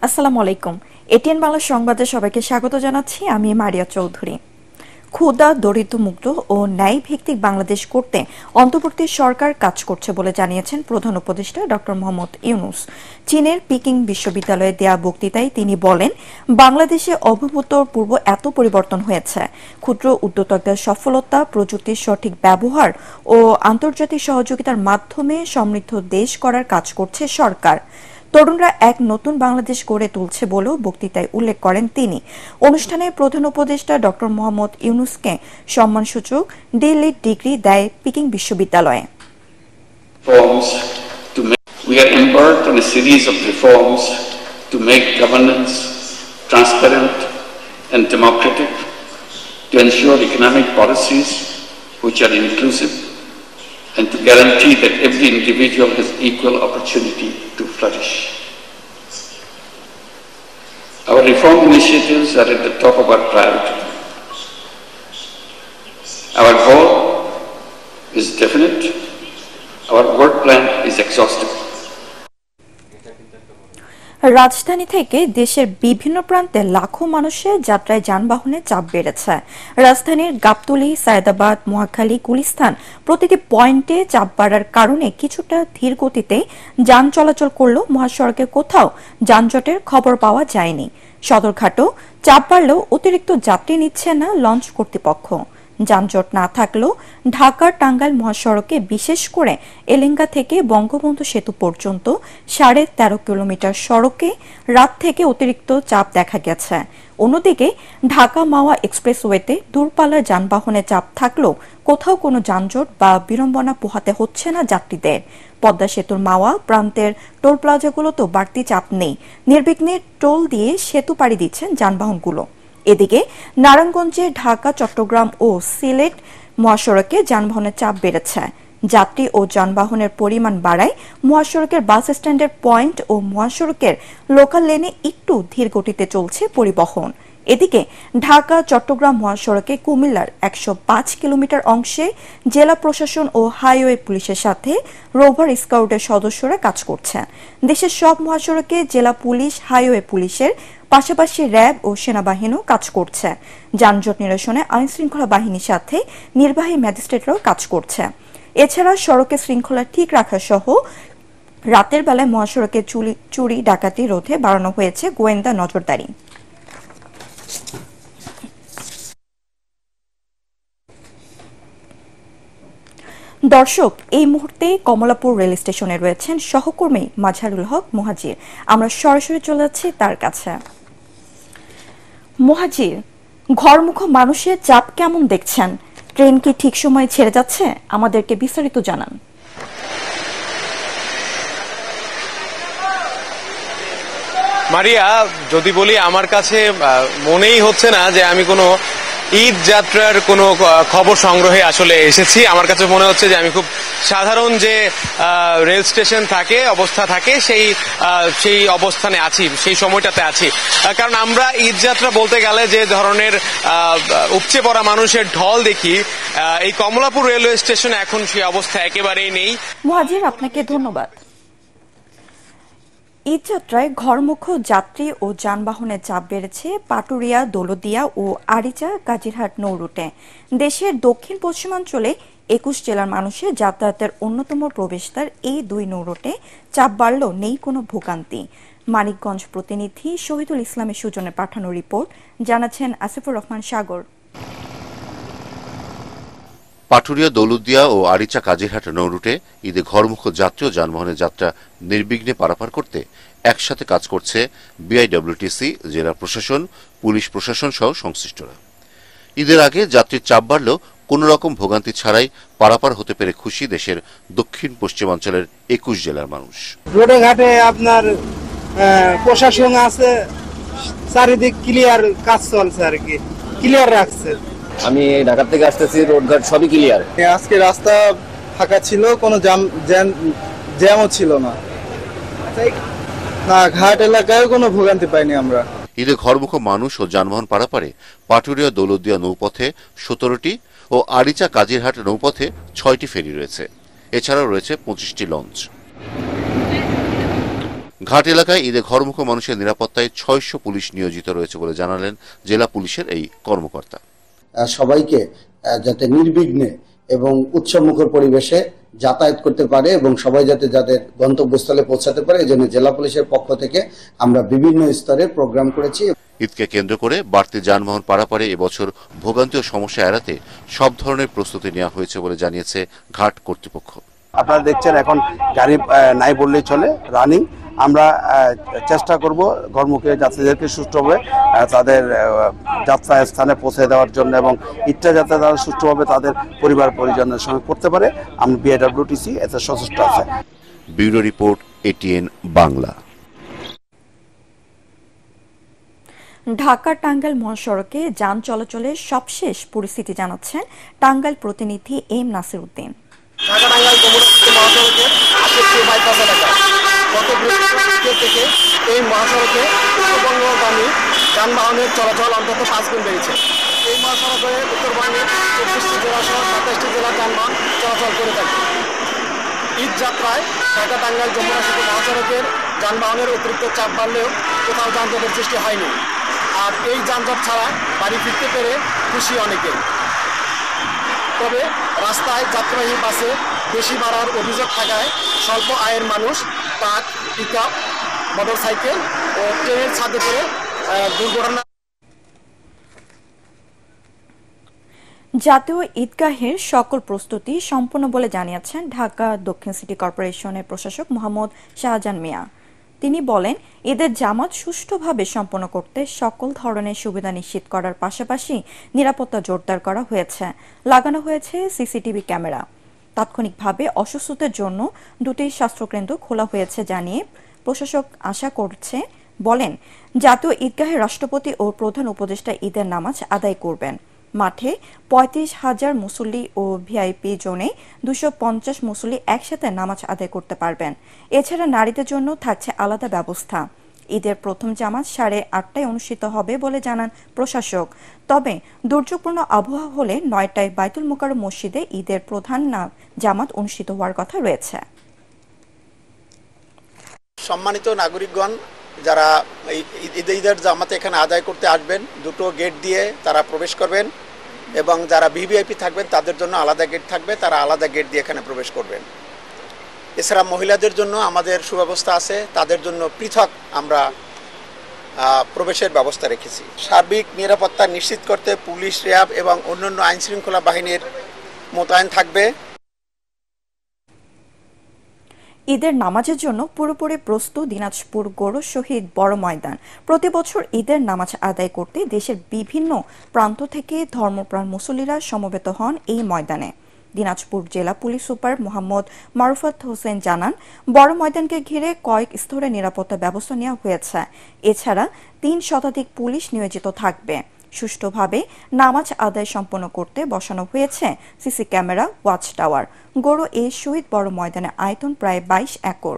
আসসালামু আলাইকুম। এটিএন বাংলা সংবাদে সবাইকে স্বাগত জানাচ্ছি। আমি মারিয়া চৌধুরী। ক্ষুধা দরিদ্রমুক্ত ও ন্যায় ভিত্তিক বাংলাদেশ করতে অন্তর্বর্তী সরকার কাজ করছে বলে জানিয়েছেন প্রধান উপদেষ্টা ডক্টর মোহাম্মদ ইউনূস। চীনের পিকিং বিশ্ববিদ্যালয়ে দেয়া বক্তৃতায় তিনি বলেন, বাংলাদেশে অভূতপূর্ব এত পরিবর্তন হয়েছে। ক্ষুদ্র উদ্যোক্তাদের সফলতা, প্রযুক্তির সঠিক ব্যবহার ও আন্তর্জাতিক সহযোগিতার মাধ্যমে সমৃদ্ধ দেশ করার কাজ করছে সরকার। তরুণরা এক নতুন বাংলাদেশ গড়ে তুলছে বলেও বক্তৃতায় উল্লেখ করেন তিনি। অনুষ্ঠানে প্রধান উপদেষ্টা ডক্টর মোহাম্মদ ইউনূসকে সম্মানসূচক ডি.লিট ডিগ্রি দেয় পিকিং বিশ্ববিদ্যালয়। We are embarked on a series of reforms to make governance transparent and democratic, to ensure economic policies which are inclusive, and to guarantee that every individual has equal opportunity to flourish. Our reform initiatives are at the top of our priority. Our goal is definite. Our work plan is exhaustive. রাজধানী থেকে দেশের বিভিন্ন প্রান্তে লাখো মানুষের যাত্রায় যানবাহনের চাপ বেড়েছে। রাজধানীর গাবতলী, সায়েদাবাদ, মহাখালী, গুলিস্তান প্রতিটি পয়েন্টে চাপ বাড়ার কারণে কিছুটা ধীর গতিতে যান চলাচল করলেও মহাসড়কে কোথাও যানজটের খবর পাওয়া যায়নি। সদরঘাটও চাপ বাড়লেও অতিরিক্ত যাত্রী নিচ্ছে না লঞ্চ কর্তৃপক্ষ। যানজট না থাকলেও ঢাকা টাঙ্গাইল মহাসড়কে বিশেষ করে এলেঙ্গা থেকে বঙ্গবন্ধু সেতু পর্যন্ত 13.5 কিলোমিটার সড়কে রাত থেকে অতিরিক্ত চাপ দেখা গেছে। অন্যদিকে ঢাকা মাওয়া এক্সপ্রেসওয়েতে দূরপাল্লার যানবাহনের চাপ থাকলেও কোথাও কোনো যানজট বা বিড়ম্বনা পোহাতে হচ্ছে না যাত্রীদের। পদ্মা সেতুর মাওয়া প্রান্তের টোল প্লাজাগুলোতেও বাড়তি চাপ নেই। নির্বিঘ্নে টোল দিয়ে সেতু পাড়ি দিচ্ছেন যানবাহনগুলো। এদিকে নারায়ণগঞ্জে ঢাকা, চট্টগ্রাম ও সিলেট মহাসড়কে যানবাহনের চাপ বেড়েছে। যাত্রী ও যানবাহনের পরিমাণ বাড়ায় মহাসড়কের বাস স্ট্যান্ডের পয়েন্ট ও মহাসড়কের লোকাল লেনে একটু ধীর গতিতে চলছে পরিবহন। এদিকে ঢাকা চট্টগ্রাম মহাসড়কে কুমিল্লার 105 কিলোমিটার অংশে জেলা প্রশাসন ও হাইওয়ে পুলিশের সাথে রোভার স্কাউটের সদস্যরা কাজ করছেন। দেশের সব মহাসড়কে জেলা পুলিশ, হাইওয়ে পুলিশের পাশাপাশি র্যাব ও সেনাবাহিনীও কাজ করছে। যানজট নিরসনে আইনশৃঙ্খলা বাহিনীর সাথে নির্বাহী ম্যাজিস্ট্রেটরাও কাজ করছে। এছাড়া সড়কে শৃঙ্খলা ঠিক রাখা সহ রাতের বেলায় মহাসড়কে চুরি ডাকাতি রোধে বাড়ানো হয়েছে গোয়েন্দা নজরদারি। দর্শক, এই মুহূর্তে কমলাপুর রেল স্টেশনে রয়েছেন সহকর্মী মাজহারুল হক মুহাজির। আমরা সরাসরি চলে যাচ্ছি তার কাছে। মুহাজির, ঘরমুখো মানুষের চাপ কেমন দেখছেন? ট্রেন কি ঠিক সময়ে ছেড়ে যাচ্ছে? আমাদেরকে বিস্তারিত জানান। মারিয়া, যদি বলি আমার কাছে মনেই হচ্ছে না যে আমি কোনো ঈদ যাত্রার কোনো খবর সংগ্রহে আসলে এসেছি। আমার কাছে মনে হচ্ছে যে আমি খুব সাধারণ যে রেল স্টেশন থাকে, অবস্থা থাকে, সেই অবস্থানে আছি, সেই সময়টাতে আছি। কারণ আমরা ঈদ যাত্রা বলতে গেলে যে ধরনের উপচে পড়া মানুষের ঢল দেখি, এই কমলাপুর রেলওয়ে স্টেশনে এখন সেই অবস্থা একেবারেই নেই। মুহাজির, আপনাকে ধন্যবাদ। ঈদযাত্রায় ঘরমুখো যাত্রী ও যানবাহনের চাপ বেড়েছে পাটুরিয়া, দৌলতদিয়া ও আরিচা কাজিরহাট নৌ রুটে। দেশের দক্ষিণ পশ্চিমাঞ্চলে 21 জেলার মানুষের যাতায়াতের অন্যতম প্রবেশদ্বার এই দুই নৌ রুটে চাপ বাড়লেও নেই কোনো ভোগান্তি। মানিকগঞ্জ প্রতিনিধি শহীদুল ইসলামের সুজনের পাঠানো রিপোর্ট জানাচ্ছেন আসিফুর রহমান সাগর। পাটুরিয়া, দৌলতদিয়া ও আরিচা কাজিরহাট নৌ রুটে ঈদে ঘরমুখো যাত্রী ও যানবাহনের যাত্রা নির্বিঘ্নে পারাপার করতে একসাথে কাজ করছে বিআইডব্লিউটিসি, জেলা প্রশাসন, পুলিশ প্রশাসন সহ সংশ্লিষ্টরা। ঈদের আগে যাত্রীর চাপ বাড়লেও কোন রকম ভোগান্তি ছাড়াই পারাপার হতে পেরে খুশি দেশের দক্ষিণ পশ্চিমাঞ্চলের 21 জেলার মানুষ। রোডে ঘাটে আপনার প্রশাসন আছে, চারিদিক ক্লিয়ার কাজ চলছে, আর কি ক্লিয়ার রাখছে। আমি ঢাকা থেকে আসতেছি, রোডঘাট সবই ক্লিয়ার। আজকে রাস্তা ফাঁকা ছিল, কোনো জ্যামও ছিল না। ঘাট এলাকায় কোনো ভোগান্তি পাইনি আমরা। ঈদে ঘরমুখো মানুষ ও যানবাহন পারাপারে পাটুরিয়া, দৌলতদিয়া নৌপথে 17টি ও আরিচা কাজিরহাট নৌপথে 6টি ফেরি রয়েছে। এছাড়াও রয়েছে 25টি লঞ্চ। ঘাট এলাকায় ঈদে ঘরমুখো মানুষের নিরাপত্তায় 600 পুলিশ নিয়োজিত রয়েছে বলে জানালেন জেলা পুলিশের এই কর্মকর্তা। সবাইকে যাতে নির্বিঘ্নে এবং উৎসবমুখর পরিবেশে যাতায়াত করতে পারে এবং সবাই যাতে যাদের গন্তব্যস্থলে পৌঁছাতে পারে, এজন্য জেলা পুলিশের পক্ষ থেকে আমরা বিভিন্ন স্তরে প্রোগ্রাম করেছি। ঈদকে কেন্দ্র করে বাড়তি যানবাহন পারাপারে এবছর ভোগান্তি ও সমস্যা এড়াতে সব ধরনের প্রস্তুতি নেওয়া হয়েছে বলে জানিয়েছে ঘাট কর্তৃপক্ষ। আপনারা দেখছেন এখন গাড়ি নাই বললেই চলে, রানিং। আমরা চেষ্টা করব ঘরমুখী যাত্রীদেরকে সুষ্ঠুভাবে তাদের যাত্রা স্থানে পৌঁছে দেওয়ার জন্য এবং ঈদটা যাতে তারা সুষ্ঠুভাবে তাদের পরিবার পরিজনের সঙ্গে করতে পারে। আমরা বিআইডব্লিউটিসি এতে সচেষ্ট আছে। Bureau report, ATN Bangla. Dhaka Tangail মহাসড়কে যান চলাচলের সবশেষ পরিস্থিতি জানাচ্ছেন টাঙ্গাইল প্রতিনিধি এম নাসির উদ্দিন। ঢাকা টাঙ্গাইল মহাসড়কের আশেপাশে বাইপাস এলাকা গত বৃহস্পতিবার থেকে এই মহাসড়কে উত্তরবঙ্গগামী যানবাহনের চলাচল অন্তত 5 গুণ বেড়েছে। এই মহাসড়কে উত্তরবঙ্গের 24টি জেলা সহ 27টি জেলার যানবাহন চলাচল করে থাকে। ঈদ যাত্রায় ঢাকা টাঙ্গাইল যমুনা সেতু মহাসড়কের যানবাহনের অতিরিক্ত চাপ বাড়লেও কোথাও যানজটের সৃষ্টি হয়নি। আর এই যানজট ছাড়া বাড়ি ফিরতে পেরে খুশি অনেকে। তবে রাস্তায় যাত্রীবাহী বাসে বেশি ভাড়ার অভিযোগ থাকায় স্বল্প আয়ের মানুষ ট্রাক, পিকআপ, মোটরসাইকেল ও ট্রেনের ছাদে করে দুর্ঘটনা। জাতীয় ঈদগাহের সকল প্রস্তুতি সম্পন্ন বলে জানিয়েছেন ঢাকা দক্ষিণ সিটি কর্পোরেশনের প্রশাসক মোহাম্মদ শাহজাহান মিয়া। তিনি বলেন, ঈদের জামাত সুষ্ঠুভাবে সম্পন্ন করতে সকল ধরনের সুবিধা নিশ্চিত করার পাশাপাশি নিরাপত্তা জোরদার করা হয়েছে। লাগানো হয়েছে সিসিটিভি ক্যামেরা। তাৎক্ষণিকভাবে অসুস্থতার জন্য 2টি স্বাস্থ্যকেন্দ্র খোলা হয়েছে জানিয়ে প্রশাসক আশা করছে। বলেন, জাতীয় ঈদগাহে রাষ্ট্রপতি ও প্রধান উপদেষ্টা ঈদের নামাজ আদায় করবেন। মাঠে 35,000 মুসল্লি ও ভিআইপি জোনে 250 মুসল্লি একসাথে নামাজ আদায় করতে পারবেন। এছাড়া নারীদের জন্য থাকছে আলাদা ব্যবস্থা। ঈদের প্রথম জামাত 8:30টায় অনুষ্ঠিত হবে বলে জানান প্রশাসক। তবে দুর্যোগপূর্ণ আবহাওয়া হলে 9টায় বাইতুল মোকাররম মসজিদে ঈদের প্রধান জামাত অনুষ্ঠিত হওয়ার কথা রয়েছে। সম্মানিত নাগরিকগণ, যারা ঈদের জামাতে এখানে আদায় করতে আসবেন, 2টো গেট দিয়ে তারা প্রবেশ করবেন এবং যারা ভিভিআইপি থাকবেন তাদের জন্য আলাদা গেট থাকবে, তারা আলাদা গেট দিয়ে এখানে প্রবেশ করবেন। এছাড়া মহিলাদের জন্য আমাদের সুব্যবস্থা আছে, তাদের জন্য পৃথক আমরা প্রবেশের ব্যবস্থা রেখেছি। সার্বিক নিরাপত্তা নিশ্চিত করতে পুলিশ, র্যাব এবং অন্যান্য আইনশৃঙ্খলা বাহিনীর মোতায়েন থাকবে। ঈদের নামাজের জন্য পুরোপুরি প্রস্তুত দিনাজপুর গৌর শহীদ বড় ময়দান। প্রতি বছর ঈদের নামাজ আদায় করতে দেশের বিভিন্ন প্রান্ত থেকে ধর্মপ্রাণ মুসল্লিরা সমবেত হন এই ময়দানে। দিনাজপুর জেলা পুলিশ সুপার মোহাম্মদ মারুফাত হোসেন জানান, বড় ময়দানকে ঘিরে কয়েক স্তরে নিরাপত্তা ব্যবস্থা নেওয়া হয়েছে। এছাড়া 3 শতাধিক পুলিশ নিয়োজিত থাকবে। সুষ্ঠুভাবে নামাজ আদায় সম্পন্ন করতে বসানো হয়েছে সিসি ক্যামেরা, ওয়াচ টাওয়ার। গৌর এই শহীদ বড় ময়দানের আয়তন প্রায় 22 একর।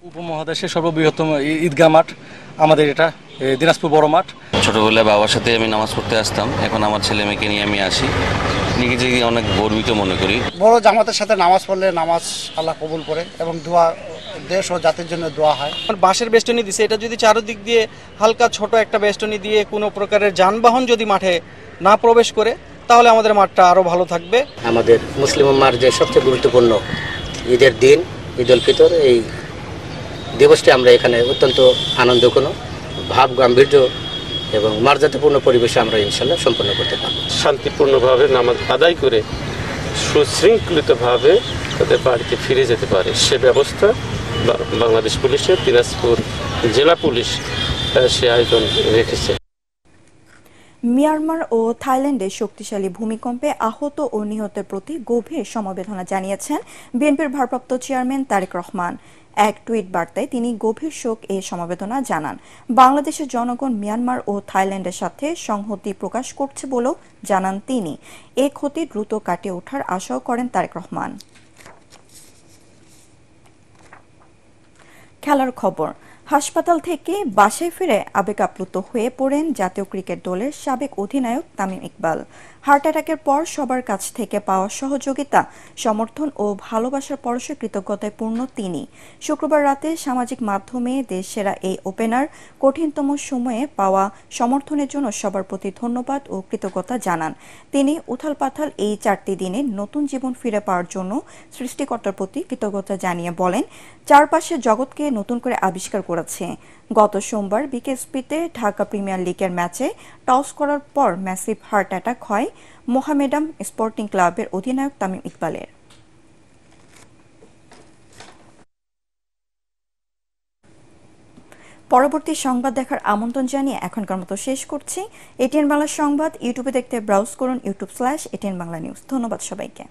উপমহাদেশের সর্ববৃহত্তম ঈদগাহ মাঠ আমাদের এটা দিনাজপুর বড় মাঠ। ছোটবেলায় বাবার সাথে আমি নামাজ পড়তে আসতাম, এখন আমার ছেলে মেয়েকে নিয়ে আমি আসি। নিজেকে অনেক গর্বিত মনে করি। বড় জামাতের সাথে নামাজ পড়লে নামাজ আল্লাহ কবুল করে এবং দোয়া দেশ ও জাতির জন্য দোয়া হয়। বাঁশের বেষ্টনী দিছে, এটা যদি চারদিক দিয়ে হালকা ছোট একটা বেষ্টনী দিয়ে কোনো প্রকারের যানবাহন যদি মাঠে না প্রবেশ করে, তাহলে আমাদের মাঠটা আরো ভালো থাকবে। আমাদের মুসলিম উম্মার যে সবচেয়ে গুরুত্বপূর্ণ ঈদের দিন ঈদ উল ফিতর, এই দিবসটি আমরা এখানে অত্যন্ত আনন্দঘন, ভাব গাম্ভীর্য এবং মর্যাদাপূর্ণ পরিবেশে আমরা ইনশাল্লাহ সম্পন্ন করতে পারব। শান্তিপূর্ণভাবে নামাজ আদায় করে সুশৃঙ্খলিতভাবে তাদের বাড়িতে ফিরে যেতে পারে সে ব্যবস্থা বাংলাদেশ পুলিশের দিনাজপুর জেলা পুলিশ সে আয়োজন রেখেছে। মিয়ানমার ও থাইল্যান্ডে শক্তিশালী ভূমিকম্পে আহত ও নিহতের প্রতি গভীর সমবেদনা জানিয়েছেন বিএনপির ভারপ্রাপ্ত চেয়ারম্যান তারেক রহমান। এক টুইট বার্তায় তিনি গভীর শোক এ সমবেদনা জানান। বাংলাদেশের জনগণ মিয়ানমার ও থাইল্যান্ডের সাথে সংহতি প্রকাশ করছে বলেও জানান তিনি। এ ক্ষতি দ্রুত কাটিয়ে ওঠার আশাও করেন তারেক রহমান। খেলার খবর। হাসপাতাল থেকে বাসায় ফিরে আবেগ আপ্লুত হয়ে পড়েন জাতীয় ক্রিকেট দলের সাবেক অধিনায়ক তামিম ইকবাল। হার্ট অ্যাটাকের পর সবার কাছ থেকে পাওয়া সহযোগিতা, সমর্থন ও ভালোবাসার পরশে কৃতজ্ঞতায় পূর্ণ তিনি। শুক্রবার রাতে সামাজিক মাধ্যমে দেশসেরা এই ওপেনার কঠিনতম সময়ে পাওয়া সমর্থনের জন্য সবার প্রতি ধন্যবাদ ও কৃতজ্ঞতা জানান। তিনি উথাল পাথাল এই 4টি দিনে নতুন জীবন ফিরে পাওয়ার জন্য সৃষ্টিকর্তার প্রতি কৃতজ্ঞতা জানিয়ে বলেন, চারপাশের জগৎকে নতুন করে আবিষ্কার করেছে। গত সোমবার বিকেএসপিতে ঢাকা প্রিমিয়ার লিগের ম্যাচে টস করার পর ম্যাসিভ হার্ট অ্যাটাক হয় মোহামেডান স্পোর্টিং ক্লাবের অধিনায়ক তামিম ইকবালের। পরবর্তী সংবাদ দেখার আমন্ত্রণ জানিয়ে এখনকার মতো শেষ করছি। এটিএন বাংলা সংবাদ ইউটিউবে দেখতে ব্রাউজ করুন youtube/ATN Bangla News। ধন্যবাদ সবাইকে।